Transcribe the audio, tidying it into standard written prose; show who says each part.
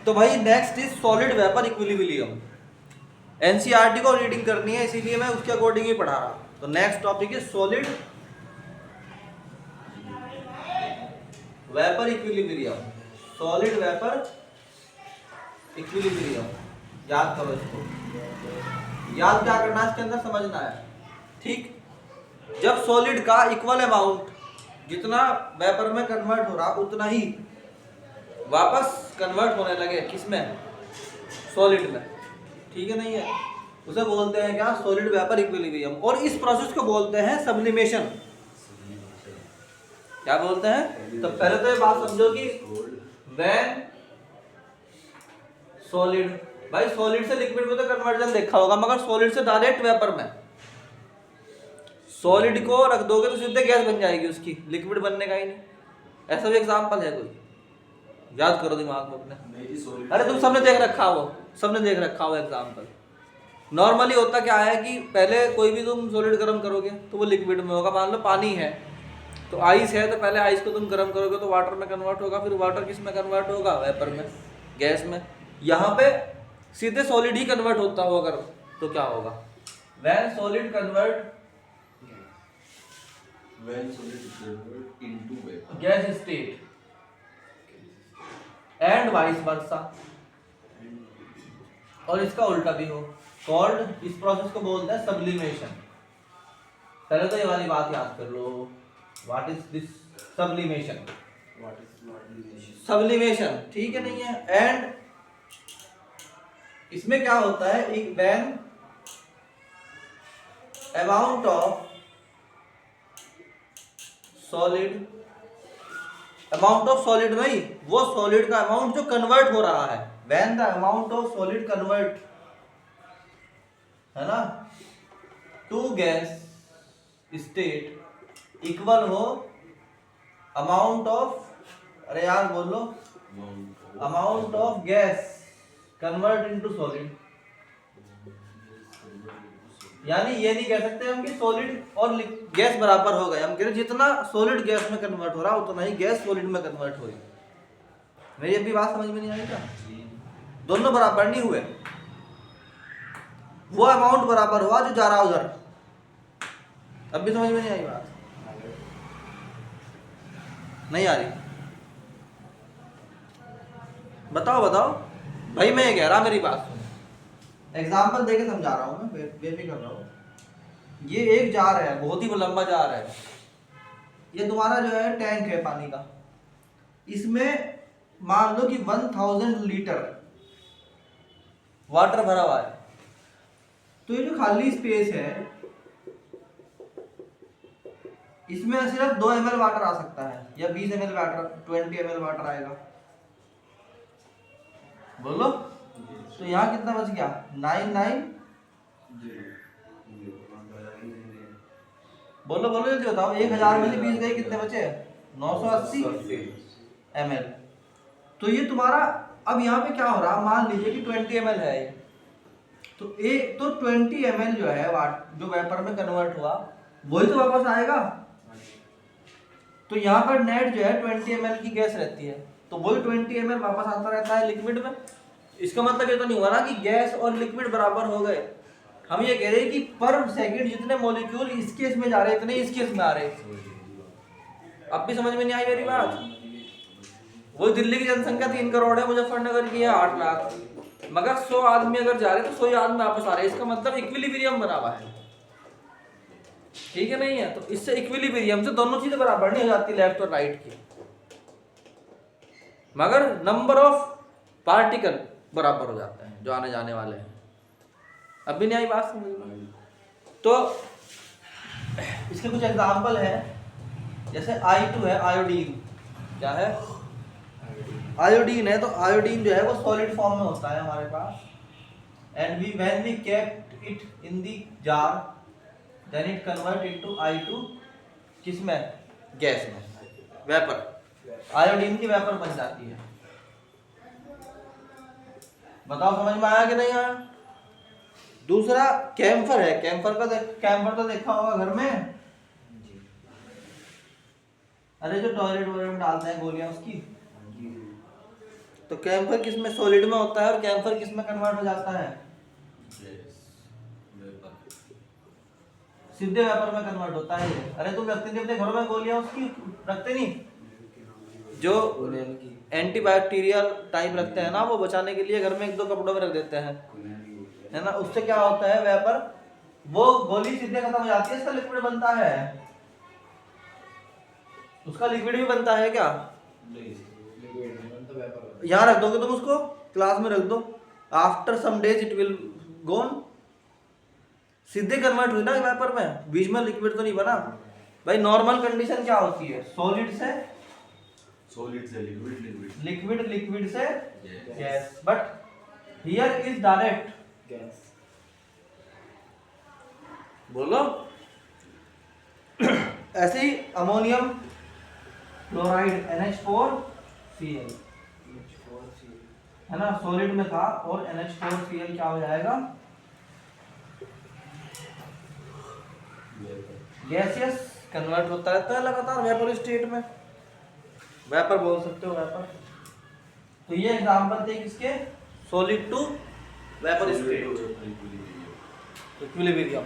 Speaker 1: तो भाई next is solid vapour equilibrium. NCERT को रीडिंग करनी है, इसीलिए मैं उसके अकॉर्डिंग ही पढ़ा रहा। तो next topic is solid vapour equilibrium. Solid vapour equilibrium, याद करो इसको। याद क्या करना है इसके अंदर, समझना है। ठीक, जब सॉलिड का इक्वल अमाउंट जितना वेपर में कन्वर्ट हो रहा उतना ही वापस कन्वर्ट होने लगे, किसमें, सॉलिड में, ठीक है नहीं है, उसे बोलते हैं क्या, सॉलिड वेपर इक्विलिब्रियम। और इस प्रोसेस को बोलते हैं सब्लिमेशन। क्या बोलते हैं? तो पहले तो ये बात समझो कि व्हेन सॉलिड, भाई सॉलिड से लिक्विड में तो कन्वर्जन देखा होगा, मगर सॉलिड से डायरेक्ट वेपर में, सॉलिड को रख दोगे तो सीधे गैस बन जाएगी उसकी, लिक्विड बनने का ही नहीं। ऐसा भी एग्जांपल है कोई, याद करो दिमाग में अपने। अरे तुम सबने देख रखा हो, सबने देख रखा हो एग्जांपल। नॉर्मली होता क्या है कि पहले कोई भी तुम सॉलिड गर्म करोगे तो वो लिक्विड में होगा। मान लो पानी है तो आइस है, तो पहले आइस को तुम गर्म करोगे तो वाटर में कन्वर्ट होगा, फिर वाटर किस में कन्वर्ट होगा, वेपर में, गैस में। यहाँ पे सीधे सॉलिड ही कन्वर्ट होता हो अगर, तो क्या होगा, when solid convert
Speaker 2: into vapor,
Speaker 1: gas state and vice versa, और इसका उल्टा भी हो, कॉल्ड, इस प्रोसेस को बोलते हैं सब्लिमेशन। पहले तो ये वाली बात याद कर लो, what is this sublimation. Sublimation, ठीक है नहीं है। एंड इसमें क्या होता है, एक when amount of solid, amount of solid नहीं, वो सॉलिड का अमाउंट जो कन्वर्ट हो रहा है, when the amount of solid convert, है ना, टू गैस स्टेट इक्वल हो अमाउंट ऑफ, अरे यार बोलो, amount of gas convert into solid. यानी ये नहीं कह सकते हम कि सॉलिड और गैस बराबर हो गए, हम कह रहे जितना सॉलिड गैस में कन्वर्ट हो रहा उतना ही गैस सॉलिड में कन्वर्ट हो रही। मेरी अभी बात समझ में नहीं आई क्या? दोनों बराबर नहीं हुए, वो अमाउंट बराबर हुआ जो जा रहा उधर। अब भी समझ में नहीं आई बात? नहीं आ रही? बताओ बताओ भाई, मैं ये कह रहा, मेरी बात सुनो, एग्जाम्पल देके समझा रहा हूँ मैं, बेफिक्र कर रहा हूँ। ये एक जार है, बहुत ही लंबा जार है, ये तुम्हारा जो है टैंक है पानी का, इसमें मान लो कि 1000 लीटर वाटर भरा हुआ है। तो ये जो खाली स्पेस है, इसमें सिर्फ 2 ml वाटर आ सकता है, या 20 ml वाटर, 20 ml वाटर आएगा, बोलो। तो यहाँ कितना बच गया, 99, बोलो बोलो जल्दी बताओ, 1000 में से 20 गए, कितने बचे, 980 ml। तो ये तुम्हारा, अब यहाँ पे क्या हो रहा, मान लीजिए कि 20 ml है ये, तो 20 ml जो है जो वेपर में कन्वर्ट हुआ वही तो वापस आएगा। तो यहाँ पर नेट जो है 20 ml की गैस रहती है, तो वही 20 ml वापस आता रहता है लिक्विड में। इसका मतलब ये तो नहीं हुआ ना कि गैस और लिक्विड बराबर हो गए। हम ये कह रहे हैं कि पर सेकंड जितने मॉलिक्यूल इस केस में जा रहे हैं इतने इस केस में आ रहे हैं। अब भी समझ में नहीं आई मेरी बात? वो दिल्ली की जनसंख्या 3 करोड़ है, मुजफ्फरनगर की है 8 लाख, मगर 100 आदमी अगर जा रहे हैं तो 100 आदमी वापस आ रहे हैं। इसका मतलब इक्विलिब्रियम बना हुआ है, ठीक है नहीं है? तो इससे इक्विलिब्रियम से दोनों चीजें बराबर नहीं हो जाती, लेफ्ट और राइट की, मगर नंबर ऑफ पार्टिकल बराबर हो जाते हैं जो आने जाने वाले हैं। अब भी नहीं आई बात समझ में? तो इसके कुछ एग्जाम्पल है, जैसे I2 है, आयोडीन। क्या है? आयोडीन है। तो आयोडीन जो है वो सॉलिड फॉर्म में होता है हमारे पास, and when we kept it in the jar then it convert into I2, किसमें, गैस में, वेपर। आयोडीन की वेपर बन जाती है। बताओ समझ में आया कि नहीं आया? दूसरा कैम्फर है। कैम्फर तो देखा होगा घर में, अरे जो टॉयलेट वॉयलेट में डालते हैं गोलियां उसकी। तो कैम्फर किस में, सॉलिड में होता है, और कैम्फर किस में कन्वर्ट हो जाता है, सीधे वेपर में कन्वर्ट होता है ये। अरे तुम रखते नहीं अपने घरों में गोलियां उसकी, रखते नहीं, जो एंटीबैक्टीरियल टाइप रखते हैं ना, वो बचाने के लिए घर में 1-2 कपड़ों में रख देते हैं, है ना। उससे क्या होता है, वेपर, वो गोली सीधे खत्म हो जाती है, इसका लिक्विड बनता है, उसका लिक्विड भी बनता है क्या, यहाँ रख दोगे तुम उसको, क्लास में रख दो, after some days it will gone, सीधे कन्वर्ट हुई ना वेपर में, बीच में लिक्विड तो नहीं बना भाई। नॉर्मल कंडीशन क्या होती है, सॉलिड से लिक्विड, लिक्विड से gas, but here is direct gas. बोलो ऐसे ही अमोनियम क्लोराइड NH4Cl है ना, सॉलिड में था, और NH4Cl क्या हो जाएगा, गैसियस कन्वर्ट होता रहता है लगातार वेपर स्टेट में, वेपर बोल सकते हो, वेपर। तो ये एग्जांपल थे किसके, solid to vapour state, equilibrium.